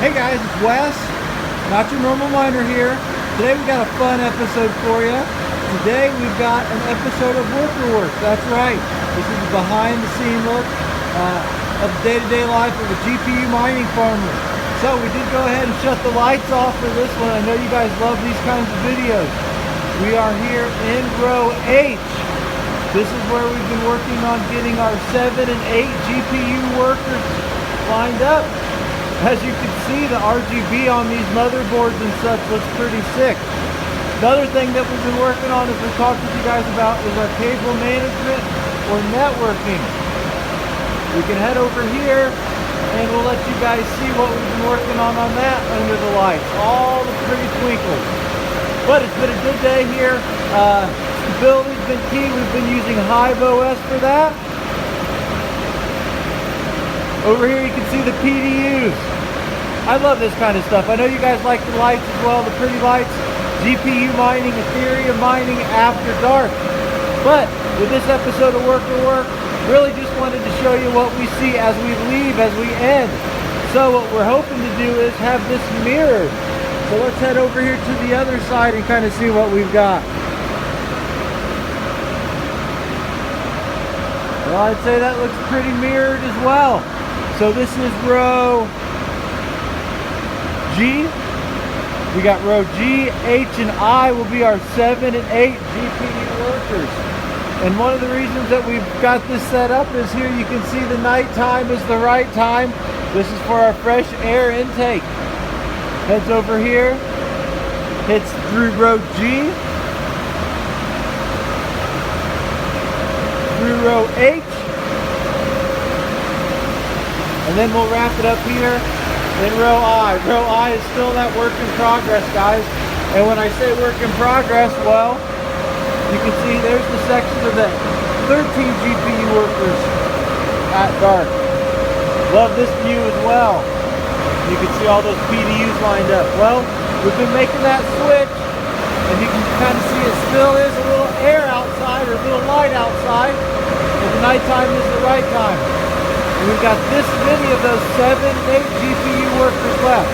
Hey guys, it's Wes, not your normal miner here. Today we got a fun episode for you. Today we've got an episode of Worker Work. That's right. This is a behind the scene look of the day-to-day life of a GPU mining farmer. So we did go ahead and shut the lights off for this one. I know you guys love these kinds of videos. We are here in row H. This is where we've been working on getting our 7 and 8 GPU workers lined up. As you can see, the RGB on these motherboards and such looks pretty sick. Another thing that we've been working on, as we've talked with you guys about, is our cable management or networking. We can head over here and we'll let you guys see what we've been working on that under the lights. All the pretty twinkles. But it's been a good day here. Stability's been key. We've been using HIVEOS for that. Over here you can see the PDUs. I love this kind of stuff. I know you guys like the lights as well, the pretty lights. GPU mining, Ethereum mining after dark. But with this episode of Worker Work, really just wanted to show you what we see as we leave, as we end. So what we're hoping to do is have this mirrored. So let's head over here to the other side and kind of see what we've got. Well, I'd say that looks pretty mirrored as well. So this is row G. We got row G, H, and I will be our 7 and 8 GPU workers. And one of the reasons that we've got this set up is here you can see the night time is the right time. This is for our fresh air intake. Heads over here, hits through row G, through row H, and then we'll wrap it up here in row I. Row I is still that work in progress, guys. And when I say work in progress, well, you can see there's the section of the 13 GPU workers at dark. Love this view as well. You can see all those PDUs lined up. Well, we've been making that switch, and you can kind of see it still is a little air outside or a little light outside, but the nighttime is the right time. And we've got this many of those 7 and 8 GPU workers left.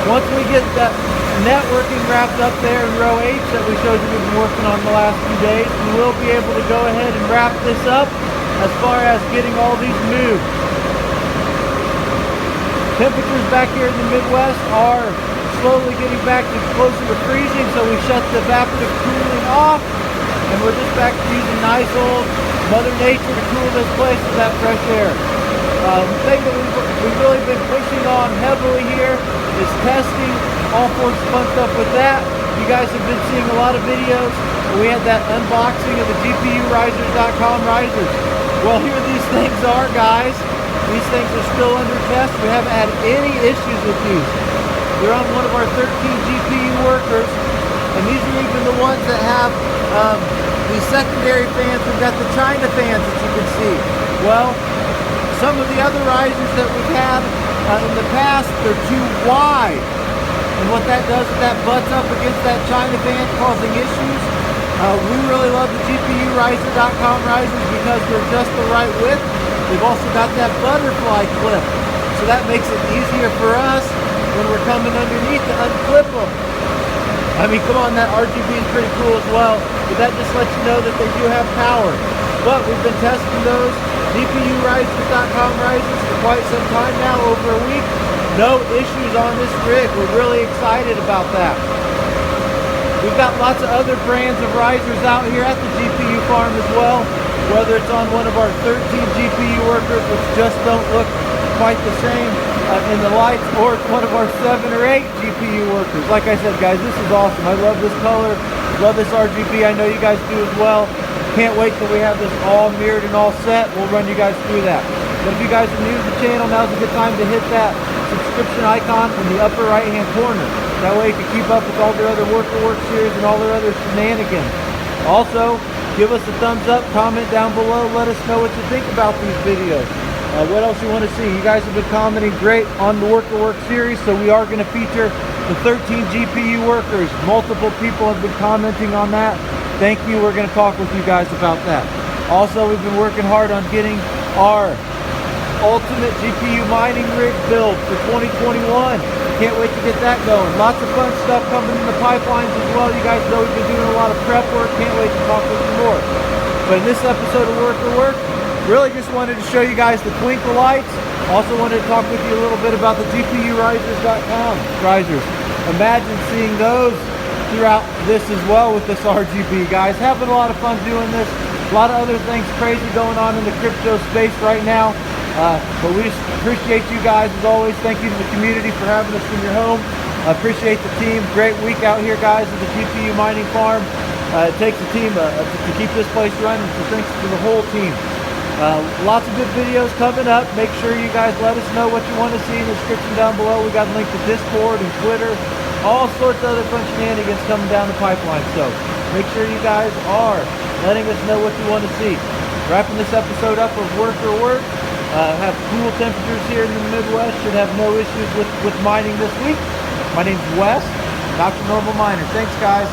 Once we get that networking wrapped up there in row H that we showed you we've been working on the last few days, we will be able to go ahead and wrap this up as far as getting all these moved. Temperatures back here in the Midwest are slowly getting back to closer to freezing, so we shut the evaporative cooling off, and we're just back to using nice old Mother Nature to cool this place with that fresh air. The thing that we've really been pushing on heavily here is testing all sorts of fun stuff with that. You guys have been seeing a lot of videos. We had that unboxing of the GPUrisers.com risers. Well, here these things are, guys. These things are still under test. We haven't had any issues with these. They're on one of our 13 GPU workers, and these are even the ones that have these secondary fans. We've got the China fans that you can see. Well, some of the other risers that we've had in the past, they're too wide. And what that does is that butts up against that China fan, causing issues. We really love the GPUrisers.com risers because they're just the right width. They've also got that butterfly clip. So that makes it easier for us when we're coming underneath to unclip them. I mean, come on, that RGB is pretty cool as well. But that just lets you know that they do have power. But we've been testing those GPUrisers.com risers for quite some time now, over a week. No issues on this rig. We're really excited about that. We've got lots of other brands of risers out here at the GPU farm as well. Whether it's on one of our 13 GPU workers, which just don't look quite the same in the lights, or it's one of our 7 or 8 GPU workers. Like I said, guys, this is awesome. I love this color, love this RGB. I know you guys do as well. Can't wait till we have this all mirrored and all set. We'll run you guys through that. But if you guys are new to the channel, now's a good time to hit that subscription icon in the upper right hand corner. That way you can keep up with all their other Worker Work series and all their other shenanigans. Also, give us a thumbs up, comment down below, let us know what you think about these videos. What else you want to see? You guys have been commenting great on the Worker Work series, so we are going to feature the 13 GPU workers. Multiple people have been commenting on that. Thank you. We're going to talk with you guys about that. Also, we've been working hard on getting our ultimate GPU mining rig build for 2021. Can't wait to get that going. Lots of fun stuff coming in the pipelines as well. You guys know we've been doing a lot of prep work. Can't wait to talk with you more. But in this episode of Work, really just wanted to show you guys the twinkle lights. Also wanted to talk with you a little bit about the GPUrisers.com risers. Imagine seeing those throughout this as well with this RGB, guys. Having a lot of fun doing this. A lot of other things crazy going on in the crypto space right now. But we just appreciate you guys as always. Thank you to the community for having us in your home. I appreciate the team. Great week out here, guys, at the GPU mining farm. It takes a team to keep this place running, so thanks to the whole team. Lots of good videos coming up. Make sure you guys let us know what you want to see in the description down below. We got a link to Discord and Twitter, all sorts of other fun shenanigans coming down the pipeline. So make sure you guys are letting us know what you want to see. Wrapping this episode up of Work. Have cool temperatures here in the Midwest. Should have no issues with mining this week. My name's Wes, Dr. Normal Miner. Thanks, guys.